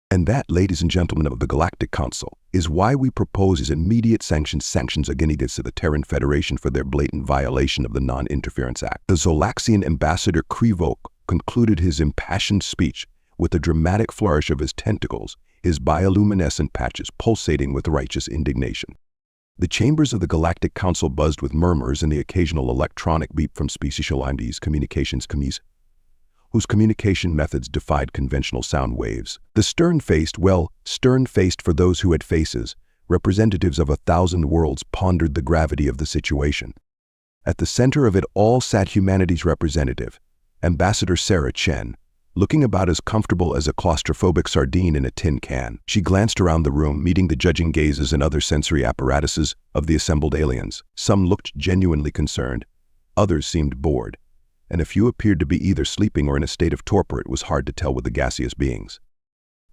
And that, ladies and gentlemen of the Galactic Council, is why we propose his immediate sanctions against the Terran Federation for their blatant violation of the Non-Interference Act. The Zolaxian ambassador Krivok concluded his impassioned speech with a dramatic flourish of his tentacles, his bioluminescent patches pulsating with righteous indignation. The chambers of the Galactic Council buzzed with murmurs and the occasional electronic beep from SCIFI-HFY's communications commies, whose communication methods defied conventional sound waves. The stern-faced for those who had faces, representatives of 1,000 worlds pondered the gravity of the situation. At the center of it all sat humanity's representative, Ambassador Sarah Chen, looking about as comfortable as a claustrophobic sardine in a tin can. She glanced around the room, meeting the judging gazes and other sensory apparatuses of the assembled aliens. Some looked genuinely concerned, others seemed bored, and a few appeared to be either sleeping or in a state of torpor. It was hard to tell with the gaseous beings.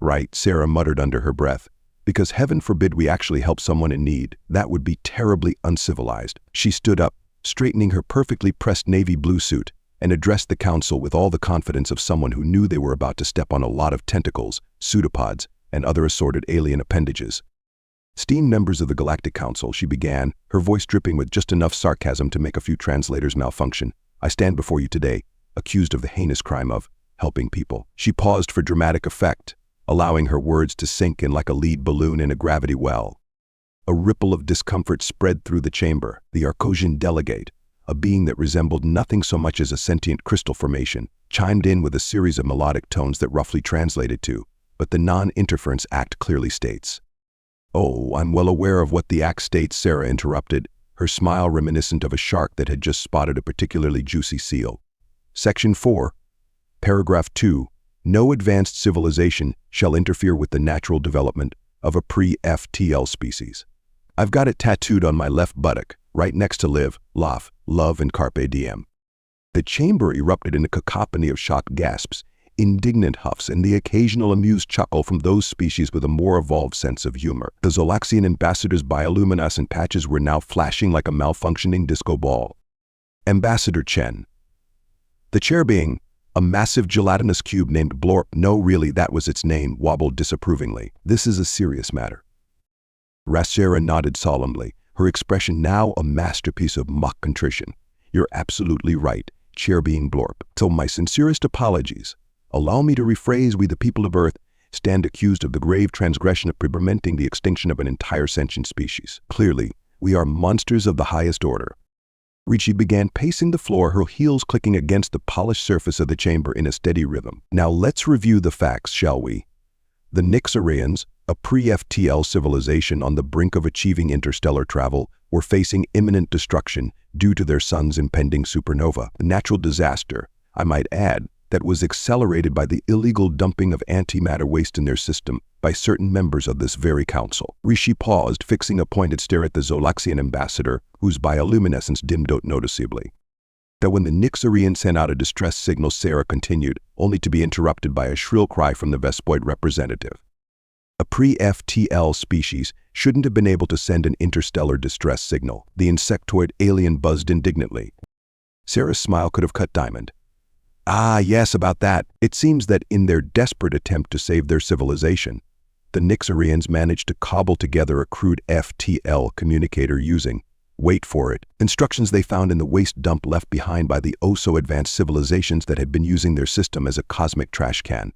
Right, Sarah muttered under her breath, because heaven forbid we actually help someone in need. That would be terribly uncivilized. She stood up, straightening her perfectly pressed navy blue suit, and addressed the council with all the confidence of someone who knew they were about to step on a lot of tentacles, pseudopods, and other assorted alien appendages. Esteemed members of the Galactic Council, she began, her voice dripping with just enough sarcasm to make a few translators malfunction. I stand before you today, accused of the heinous crime of helping people. She paused for dramatic effect, allowing her words to sink in like a lead balloon in a gravity well. A ripple of discomfort spread through the chamber. The Arcosian delegate, a being that resembled nothing so much as a sentient crystal formation, chimed in with a series of melodic tones that roughly translated to, "But the Non-Interference Act clearly states." "Oh, I'm well aware of what the Act states," Sarah interrupted, her smile reminiscent of a shark that had just spotted a particularly juicy seal. Section 4, Paragraph 2, no advanced civilization shall interfere with the natural development of a pre-FTL species. I've got it tattooed on my left buttock, right next to live, laugh, love, and carpe diem. The chamber erupted in a cacophony of shocked gasps, indignant huffs, and the occasional amused chuckle from those species with a more evolved sense of humor. The Zolaxian ambassador's bioluminescent patches were now flashing like a malfunctioning disco ball. Ambassador Chen. The chair being a massive gelatinous cube named Blorp, no really that was its name, wobbled disapprovingly. This is a serious matter. Sarah nodded solemnly, her expression now a masterpiece of mock contrition. You're absolutely right, chair being Blorp. So my sincerest apologies. Allow me to rephrase, we the people of Earth stand accused of the grave transgression of preventing the extinction of an entire sentient species. Clearly, we are monsters of the highest order. Ricci began pacing the floor, her heels clicking against the polished surface of the chamber in a steady rhythm. Now let's review the facts, shall we? The Nixarians, a pre-FTL civilization on the brink of achieving interstellar travel, were facing imminent destruction due to their sun's impending supernova. A natural disaster, I might add, that was accelerated by the illegal dumping of antimatter waste in their system by certain members of this very council. Rishi paused, fixing a pointed stare at the Zolaxian ambassador, whose bioluminescence dimmed out noticeably. That when the Nixarian sent out a distress signal, Sarah continued, only to be interrupted by a shrill cry from the Vespoid representative. A pre-FTL species shouldn't have been able to send an interstellar distress signal. The insectoid alien buzzed indignantly. Sarah's smile could have cut diamond. Ah, yes, about that. It seems that in their desperate attempt to save their civilization, the Nixarians managed to cobble together a crude FTL communicator using, wait for it, instructions they found in the waste dump left behind by the oh-so-advanced civilizations that had been using their system as a cosmic trash can.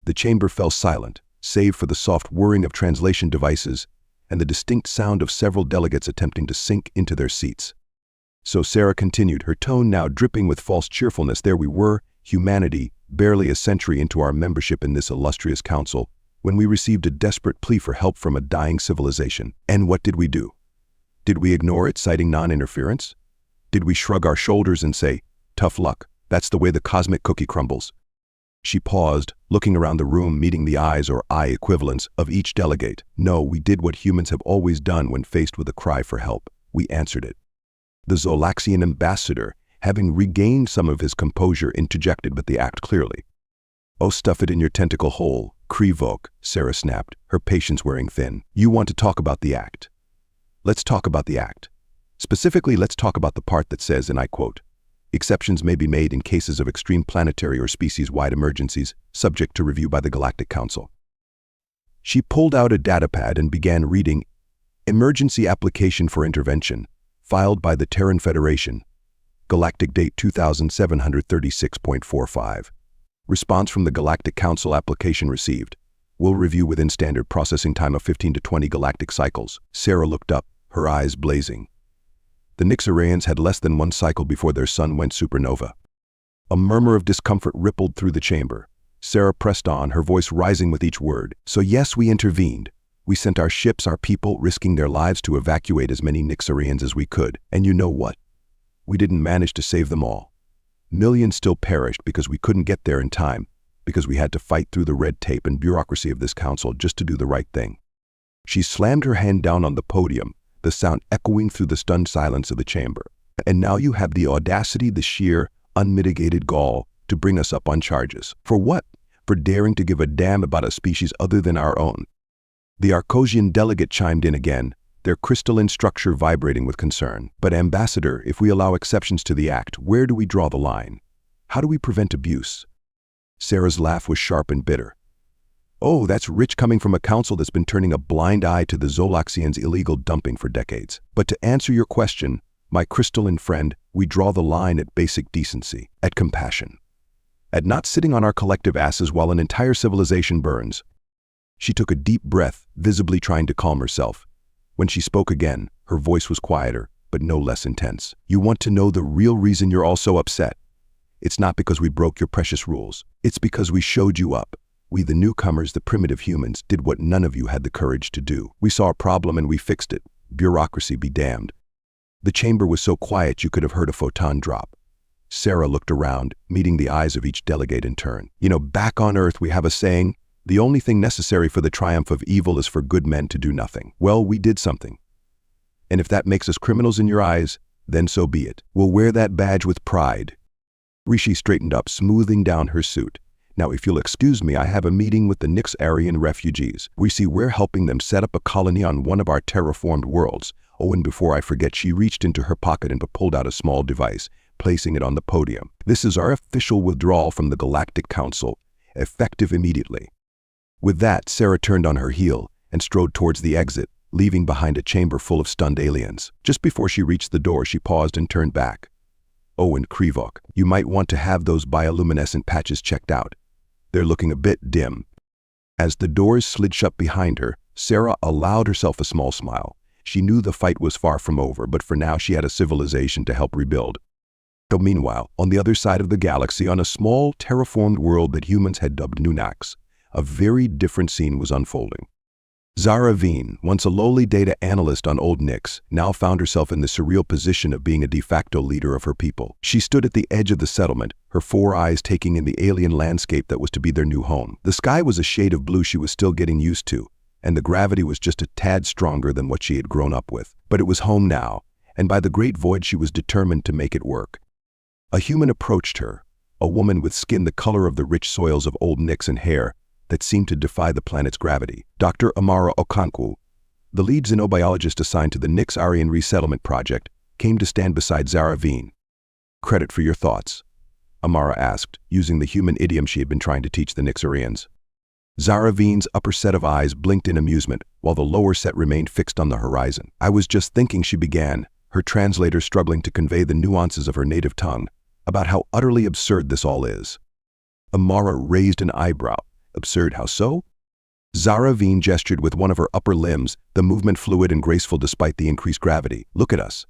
The chamber fell silent, save for the soft whirring of translation devices and the distinct sound of several delegates attempting to sink into their seats. So Sarah continued, her tone now dripping with false cheerfulness. There we were, humanity, barely a century into our membership in this illustrious council, when we received a desperate plea for help from a dying civilization. And what did we do? Did we ignore it, citing non-interference? Did we shrug our shoulders and say, tough luck, that's the way the cosmic cookie crumbles? She paused, looking around the room, meeting the eyes or eye equivalents of each delegate. No, we did what humans have always done when faced with a cry for help. We answered it. The Zolaxian ambassador, having regained some of his composure, interjected with the act clearly. Oh, stuff it in your tentacle hole, Krivok, Sarah snapped, her patience wearing thin. You want to talk about the act. Let's talk about the act. Specifically, let's talk about the part that says, and I quote, exceptions may be made in cases of extreme planetary or species-wide emergencies, subject to review by the Galactic Council. She pulled out a datapad and began reading Emergency Application for Intervention, filed by the Terran Federation. Galactic date 2736.45. Response from the Galactic Council application received. Will review within standard processing time of 15 to 20 galactic cycles. Sarah looked up, her eyes blazing. The Nixarians had less than one cycle before their sun went supernova. A murmur of discomfort rippled through the chamber. Sarah pressed on, her voice rising with each word. So yes, we intervened. We sent our ships, our people, risking their lives to evacuate as many Nixarians as we could. And you know what? We didn't manage to save them all. Millions still perished because we couldn't get there in time, because we had to fight through the red tape and bureaucracy of this council just to do the right thing. She slammed her hand down on the podium, the sound echoing through the stunned silence of the chamber. And now you have the audacity, the sheer, unmitigated gall to bring us up on charges. For what? For daring to give a damn about a species other than our own. The Arcosian delegate chimed in again, their crystalline structure vibrating with concern. But Ambassador, if we allow exceptions to the act, where do we draw the line? How do we prevent abuse? Sarah's laugh was sharp and bitter. Oh, that's rich coming from a council that's been turning a blind eye to the Zolaxians' illegal dumping for decades. But to answer your question, my crystalline friend, we draw the line at basic decency, at compassion. At not sitting on our collective asses while an entire civilization burns. She took a deep breath, visibly trying to calm herself. When she spoke again, her voice was quieter, but no less intense. You want to know the real reason you're all so upset? It's not because we broke your precious rules. It's because we showed you up. We, the newcomers, the primitive humans, did what none of you had the courage to do. We saw a problem and we fixed it. Bureaucracy be damned. The chamber was so quiet you could have heard a photon drop. Sarah looked around, meeting the eyes of each delegate in turn. You know, back on Earth we have a saying, the only thing necessary for the triumph of evil is for good men to do nothing. Well, we did something. And if that makes us criminals in your eyes, then so be it. We'll wear that badge with pride. Rishi straightened up, smoothing down her suit. Now, if you'll excuse me, I have a meeting with the Nixarian refugees. We see we're helping them set up a colony on one of our terraformed worlds. Oh, and before I forget, she reached into her pocket and pulled out a small device, placing it on the podium. This is our official withdrawal from the Galactic Council, effective immediately. With that, Sarah turned on her heel and strode towards the exit, leaving behind a chamber full of stunned aliens. Just before she reached the door, she paused and turned back. Oh, and Krivok, you might want to have those bioluminescent patches checked out. They're looking a bit dim. As the doors slid shut behind her, Sarah allowed herself a small smile. She knew the fight was far from over, but for now she had a civilization to help rebuild. So meanwhile, on the other side of the galaxy, on a small terraformed world that humans had dubbed Nunax, a very different scene was unfolding. Zara Veen, once a lowly data analyst on Old Nix, now found herself in the surreal position of being a de facto leader of her people. She stood at the edge of the settlement, her four eyes taking in the alien landscape that was to be their new home. The sky was a shade of blue she was still getting used to, and the gravity was just a tad stronger than what she had grown up with. But it was home now, and by the great void she was determined to make it work. A human approached her, a woman with skin the color of the rich soils of Old Nix and hair that seemed to defy the planet's gravity. Dr. Amara Okonkwo, the lead xenobiologist assigned to the Nixarian Resettlement Project, came to stand beside Zara Veen. Credit for your thoughts, Amara asked, using the human idiom she had been trying to teach the Nixarians. Zara Veen's upper set of eyes blinked in amusement, while the lower set remained fixed on the horizon. I was just thinking, she began, her translator struggling to convey the nuances of her native tongue, about how utterly absurd this all is. Amara raised an eyebrow. Absurd, how so? Zara Veen gestured with one of her upper limbs, the movement fluid and graceful despite the increased gravity. Look at us.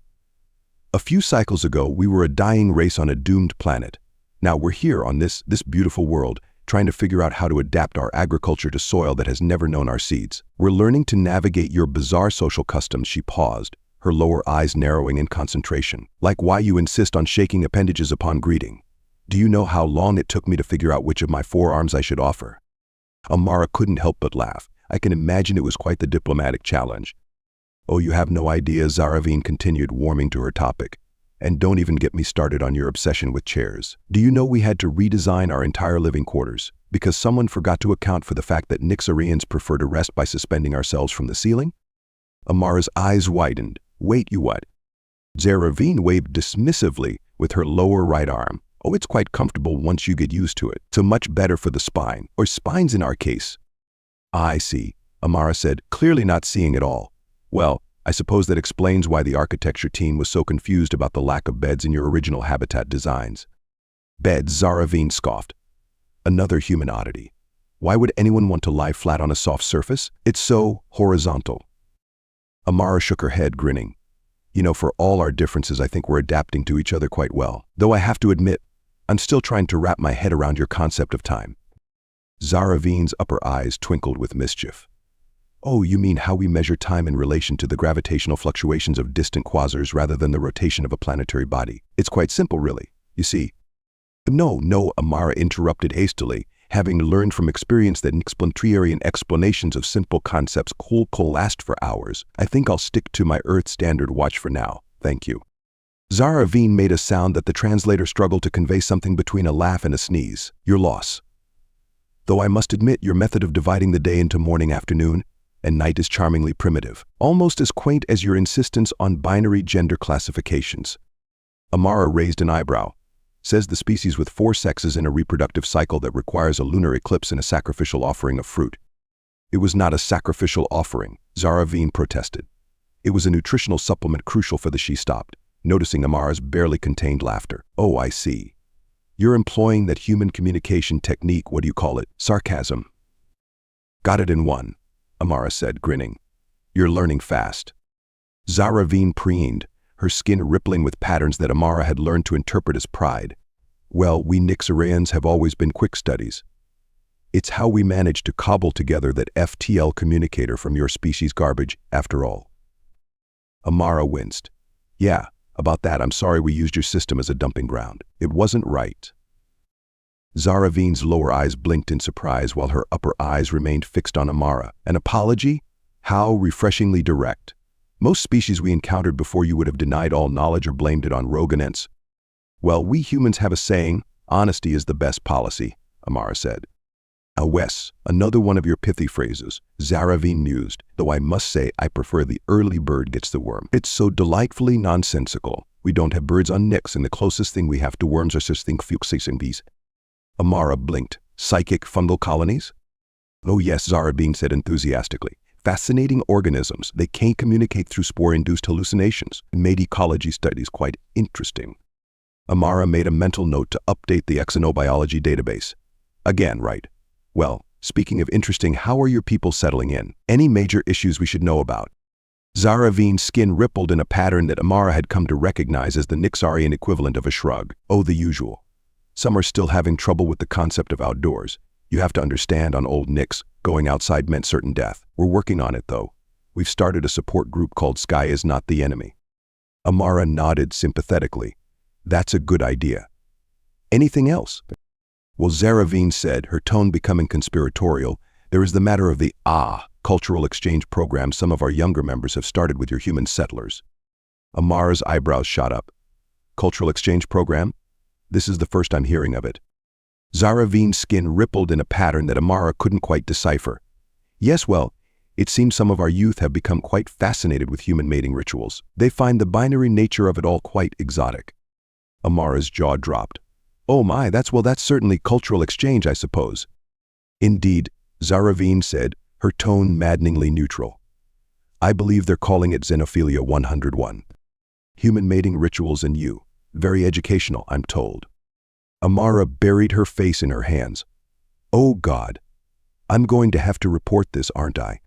A few cycles ago, we were a dying race on a doomed planet. Now we're here on this beautiful world, trying to figure out how to adapt our agriculture to soil that has never known our seeds. We're learning to navigate your bizarre social customs. She paused, her lower eyes narrowing in concentration. Like why you insist on shaking appendages upon greeting. Do you know how long it took me to figure out which of my forearms I should offer? Amara couldn't help but laugh. I can imagine it was quite the diplomatic challenge. Oh, you have no idea, Zara Veen continued, warming to her topic. And don't even get me started on your obsession with chairs. Do you know we had to redesign our entire living quarters because someone forgot to account for the fact that Nixarians prefer to rest by suspending ourselves from the ceiling? Amara's eyes widened. Wait, you what? Zara Veen waved dismissively with her lower right arm. Oh, it's quite comfortable once you get used to it. So much better for the spine, or spines in our case. I see. Amara said, clearly not seeing it all. Well, I suppose that explains why the architecture team was so confused about the lack of beds in your original habitat designs. Beds, Zaravine scoffed. Another human oddity. Why would anyone want to lie flat on a soft surface? It's so horizontal. Amara shook her head, grinning. You know, for all our differences, I think we're adapting to each other quite well. Though I have to admit, I'm still trying to wrap my head around your concept of time. Zaravine's upper eyes twinkled with mischief. Oh, you mean how we measure time in relation to the gravitational fluctuations of distant quasars rather than the rotation of a planetary body? It's quite simple, really. You see. No, Amara interrupted hastily, having learned from experience that explanatory explanations of simple concepts could last for hours. I think I'll stick to my Earth Standard Watch for now, thank you. Zaravine made a sound that the translator struggled to convey, something between a laugh and a sneeze. Your loss. Though I must admit your method of dividing the day into morning, afternoon, and night is charmingly primitive, almost as quaint as your insistence on binary gender classifications. Amara raised an eyebrow. Says the species with 4 sexes in a reproductive cycle that requires a lunar eclipse and a sacrificial offering of fruit. It was not a sacrificial offering, Zaravine protested. It was a nutritional supplement crucial for the. She stopped, noticing Amara's barely contained laughter. Oh, I see. You're employing that human communication technique, what do you call it? Sarcasm. Got it in one, Amara said, grinning. You're learning fast. Zaravine preened, her skin rippling with patterns that Amara had learned to interpret as pride. Well, we Nixarians have always been quick studies. It's how we managed to cobble together that FTL communicator from your species garbage, after all. Amara winced. Yeah, about that, I'm sorry we used your system as a dumping ground. It wasn't right. Zaravine's lower eyes blinked in surprise while her upper eyes remained fixed on Amara. An apology? How refreshingly direct. Most species we encountered before you would have denied all knowledge or blamed it on rodents. Well, we humans have a saying, honesty is the best policy, Amara said. Wes, another one of your pithy phrases, Zaravine mused, though I must say I prefer the early bird gets the worm. It's so delightfully nonsensical. We don't have birds on Nix, and the closest thing we have to worms are such things fuchsing bees. Amara blinked. Psychic fungal colonies? Oh yes, Zaravine said enthusiastically. Fascinating organisms. They can't communicate through spore-induced hallucinations. It made ecology studies quite interesting. Amara made a mental note to update the exonobiology database. Again, right. Well, speaking of interesting, how are your people settling in? Any major issues we should know about? Zaravine's skin rippled in a pattern that Amara had come to recognize as the Nixarian equivalent of a shrug. Oh, the usual. Some are still having trouble with the concept of outdoors. You have to understand, on old Nix, going outside meant certain death. We're working on it, though. We've started a support group called Sky is Not the Enemy. Amara nodded sympathetically. That's a good idea. Anything else? Well, Zaravine said, her tone becoming conspiratorial, there is the matter of the cultural exchange program some of our younger members have started with your human settlers. Amara's eyebrows shot up. Cultural exchange program? This is the first I'm hearing of it. Zaravine's skin rippled in a pattern that Amara couldn't quite decipher. Yes, well, it seems some of our youth have become quite fascinated with human mating rituals. They find the binary nature of it all quite exotic. Amara's jaw dropped. Oh my, that's certainly cultural exchange, I suppose. Indeed, Zaravine said, her tone maddeningly neutral. I believe they're calling it Xenophilia 101. Human mating rituals and you. Very educational, I'm told. Amara buried her face in her hands. Oh God, I'm going to have to report this, aren't I?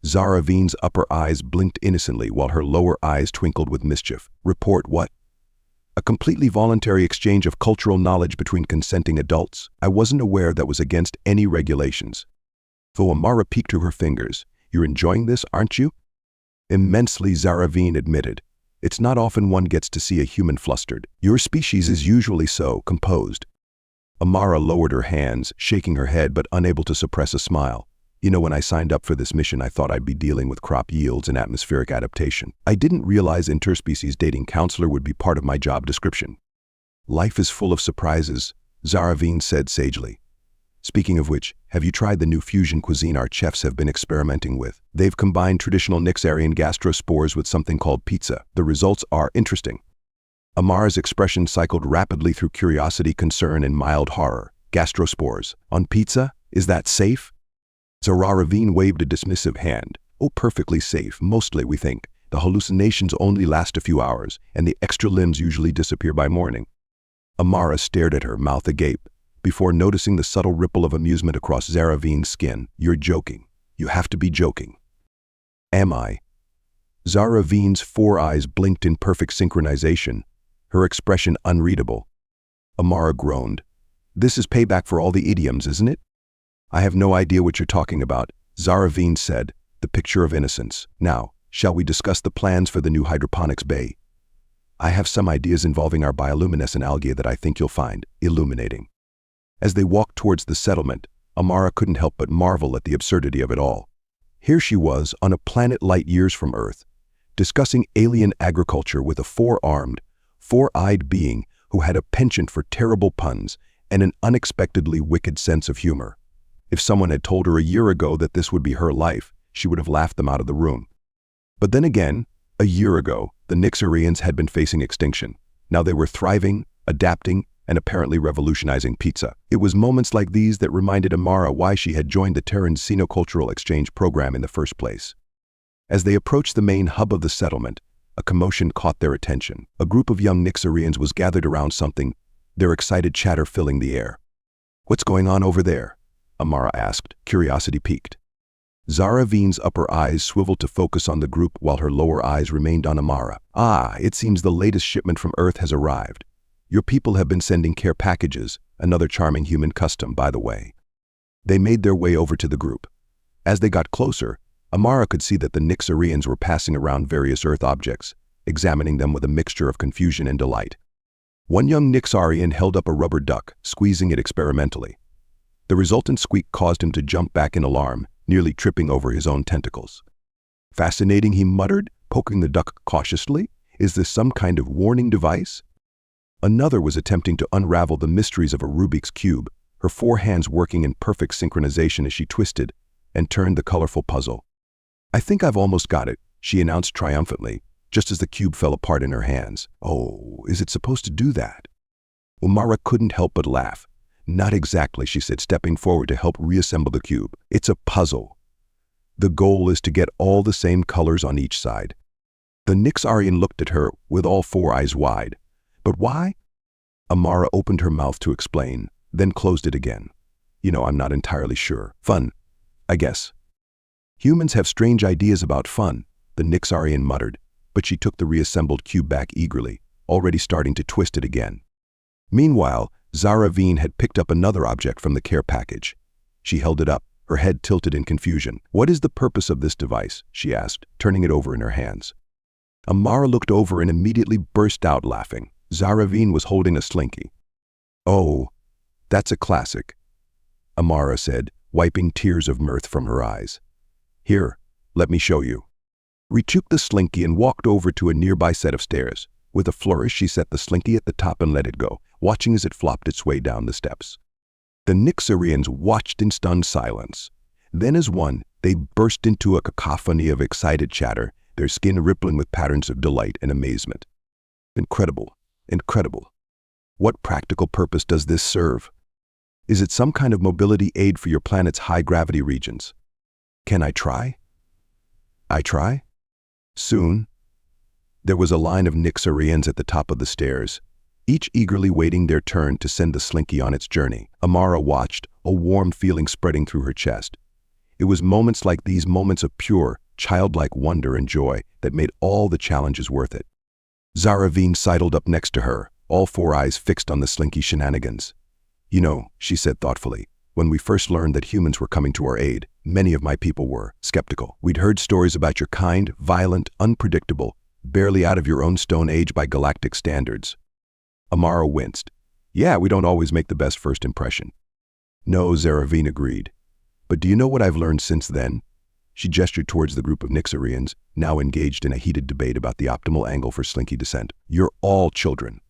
Zaravine's upper eyes blinked innocently while her lower eyes twinkled with mischief. Report what? A completely voluntary exchange of cultural knowledge between consenting adults. I wasn't aware that was against any regulations. Though Amara peeked through her fingers. You're enjoying this, aren't you? Immensely, Zaravine admitted. It's not often one gets to see a human flustered. Your species is usually so, composed. Amara lowered her hands, shaking her head but unable to suppress a smile. You know, when I signed up for this mission, I thought I'd be dealing with crop yields and atmospheric adaptation. I didn't realize interspecies dating counselor would be part of my job description. Life is full of surprises, Zaravine said sagely. Speaking of which, have you tried the new fusion cuisine our chefs have been experimenting with? They've combined traditional Nixarian gastrospores with something called pizza. The results are interesting. Amara's expression cycled rapidly through curiosity, concern, and mild horror. Gastrospores. On pizza? Is that safe? Zaravine waved a dismissive hand. Oh, perfectly safe, mostly, we think. The hallucinations only last a few hours, and the extra limbs usually disappear by morning. Amara stared at her, mouth agape, before noticing the subtle ripple of amusement across Zaravine's skin. You're joking. You have to be joking. Am I? Zaravine's 4 eyes blinked in perfect synchronization, her expression unreadable. Amara groaned. This is payback for all the idioms, isn't it? I have no idea what you're talking about, Zaravine said, the picture of innocence. Now, shall we discuss the plans for the new hydroponics bay? I have some ideas involving our bioluminescent algae that I think you'll find illuminating. As they walked towards the settlement, Amara couldn't help but marvel at the absurdity of it all. Here she was, on a planet light years from Earth, discussing alien agriculture with a 4-armed, 4-eyed being who had a penchant for terrible puns and an unexpectedly wicked sense of humor. If someone had told her a year ago that this would be her life, she would have laughed them out of the room. But then again, a year ago, the Nixarians had been facing extinction. Now they were thriving, adapting, and apparently revolutionizing pizza. It was moments like these that reminded Amara why she had joined the Terran Xenocultural Exchange program in the first place. As they approached the main hub of the settlement, a commotion caught their attention. A group of young Nixarians was gathered around something, their excited chatter filling the air. What's going on over there? Amara asked, curiosity piqued. Zaravine's upper eyes swiveled to focus on the group while her lower eyes remained on Amara. Ah, it seems the latest shipment from Earth has arrived. Your people have been sending care packages, another charming human custom, by the way. They made their way over to the group. As they got closer, Amara could see that the Nixarians were passing around various Earth objects, examining them with a mixture of confusion and delight. One young Nixarian held up a rubber duck, squeezing it experimentally. The resultant squeak caused him to jump back in alarm, nearly tripping over his own tentacles. Fascinating, he muttered, poking the duck cautiously. Is this some kind of warning device? Another was attempting to unravel the mysteries of a Rubik's Cube, her 4 hands working in perfect synchronization as she twisted and turned the colorful puzzle. I think I've almost got it, she announced triumphantly, just as the cube fell apart in her hands. Oh, is it supposed to do that? Amara couldn't help but laugh. Not exactly, she said, stepping forward to help reassemble the cube. It's a puzzle. The goal is to get all the same colors on each side. The Nixarian looked at her with all 4 eyes wide. But why? Amara opened her mouth to explain, then closed it again. I'm not entirely sure. Fun, I guess. Humans have strange ideas about fun, the Nixarian muttered, but she took the reassembled cube back eagerly, already starting to twist it again. Meanwhile, Zaravine had picked up another object from the care package. She held it up, her head tilted in confusion. What is the purpose of this device? She asked, turning it over in her hands. Amara looked over and immediately burst out laughing. Zaravine was holding a slinky. Oh, that's a classic, Amara said, wiping tears of mirth from her eyes. Here, let me show you. She took the slinky and walked over to a nearby set of stairs. With a flourish, she set the slinky at the top and let it go, watching as it flopped its way down the steps. The Nixarians watched in stunned silence. Then as one, they burst into a cacophony of excited chatter, their skin rippling with patterns of delight and amazement. Incredible, incredible. What practical purpose does this serve? Is it some kind of mobility aid for your planet's high-gravity regions? Can I try? I try? Soon, there was a line of Nixarians at the top of the stairs, each eagerly waiting their turn to send the slinky on its journey. Amara watched, a warm feeling spreading through her chest. It was moments like these, moments of pure, childlike wonder and joy that made all the challenges worth it. Zaravine sidled up next to her, all 4 eyes fixed on the slinky shenanigans. She said thoughtfully, when we first learned that humans were coming to our aid, many of my people were skeptical. We'd heard stories about your kind, violent, unpredictable, barely out of your own stone age by galactic standards. Amara winced. Yeah, we don't always make the best first impression. No, Zaravine agreed. But do you know what I've learned since then? She gestured towards the group of Nixarians, now engaged in a heated debate about the optimal angle for slinky descent. You're all children.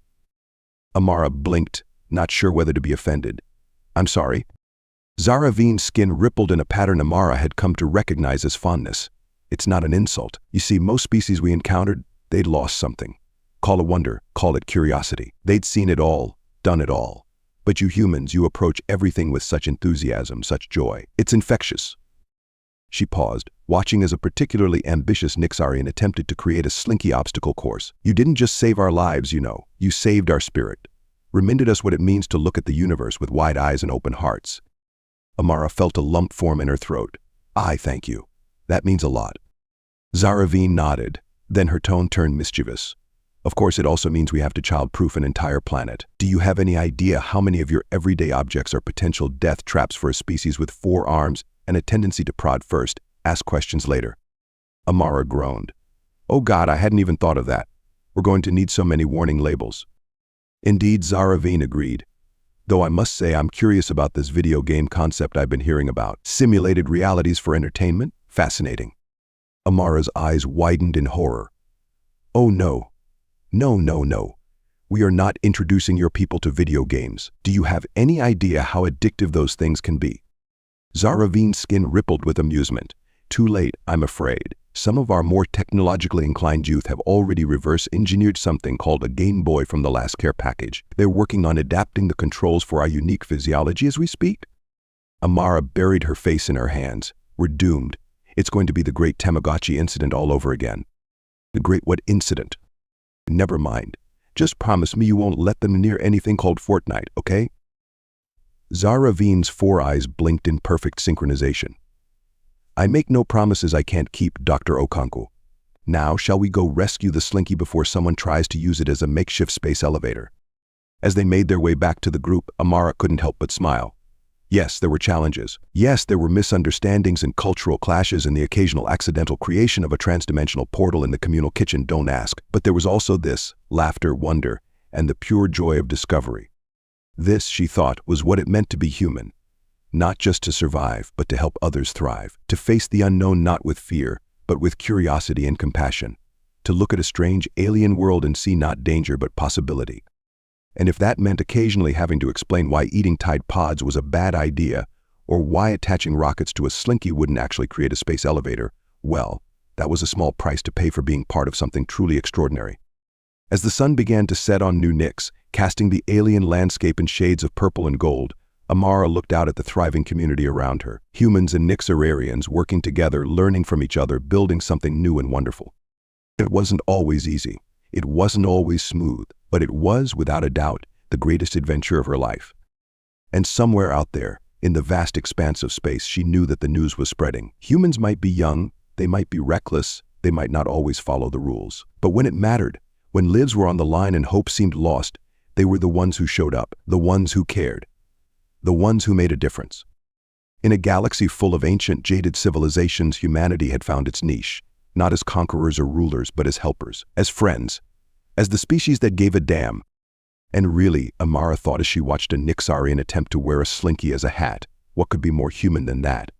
Amara blinked, not sure whether to be offended. I'm sorry. Zaravine's skin rippled in a pattern Amara had come to recognize as fondness. It's not an insult. You see, most species we encountered, they'd lost something. Call it wonder, call it curiosity. They'd seen it all, done it all. But you humans, you approach everything with such enthusiasm, such joy. It's infectious. She paused, watching as a particularly ambitious Nixarian attempted to create a slinky obstacle course. You didn't just save our lives, you know. You saved our spirit. Reminded us what it means to look at the universe with wide eyes and open hearts. Amara felt a lump form in her throat. I thank you. That means a lot. Zaravine nodded. Then her tone turned mischievous. Of course, it also means we have to child-proof an entire planet. Do you have any idea how many of your everyday objects are potential death traps for a species with 4 arms and a tendency to prod first, ask questions later? Amara groaned. Oh God, I hadn't even thought of that. We're going to need so many warning labels. Indeed, Zaravine agreed. Though I must say I'm curious about this video game concept I've been hearing about. Simulated realities for entertainment? Fascinating. Amara's eyes widened in horror. Oh no. No. We are not introducing your people to video games. Do you have any idea how addictive those things can be? Zaravine's skin rippled with amusement. Too late, I'm afraid. Some of our more technologically inclined youth have already reverse-engineered something called a Game Boy from the last care package. They're working on adapting the controls for our unique physiology as we speak. Amara buried her face in her hands. We're doomed. It's going to be the great Tamagotchi incident all over again. The great what incident? Never mind. Just promise me you won't let them near anything called Fortnite, okay? Zaravine's 4 eyes blinked in perfect synchronization. I make no promises I can't keep, Dr. Okonkwo. Now, shall we go rescue the Slinky before someone tries to use it as a makeshift space elevator? As they made their way back to the group, Amara couldn't help but smile. Yes, there were challenges. Yes, there were misunderstandings and cultural clashes and the occasional accidental creation of a transdimensional portal in the communal kitchen, don't ask. But there was also this, laughter, wonder, and the pure joy of discovery. This, she thought, was what it meant to be human. Not just to survive, but to help others thrive. To face the unknown not with fear, but with curiosity and compassion. To look at a strange alien world and see not danger but possibility. And if that meant occasionally having to explain why eating Tide Pods was a bad idea, or why attaching rockets to a Slinky wouldn't actually create a space elevator, well, that was a small price to pay for being part of something truly extraordinary. As the sun began to set on New Nix, casting the alien landscape in shades of purple and gold, Amara looked out at the thriving community around her. Humans and Nixararians working together, learning from each other, building something new and wonderful. It wasn't always easy. It wasn't always smooth, but it was, without a doubt, the greatest adventure of her life. And somewhere out there, in the vast expanse of space, she knew that the news was spreading. Humans might be young, they might be reckless, they might not always follow the rules. But when it mattered, when lives were on the line and hope seemed lost, they were the ones who showed up, the ones who cared, the ones who made a difference. In a galaxy full of ancient, jaded civilizations, humanity had found its niche, not as conquerors or rulers, but as helpers, as friends, as the species that gave a damn. And really, Amara thought as she watched a Nixarian attempt to wear a Slinky as a hat, what could be more human than that?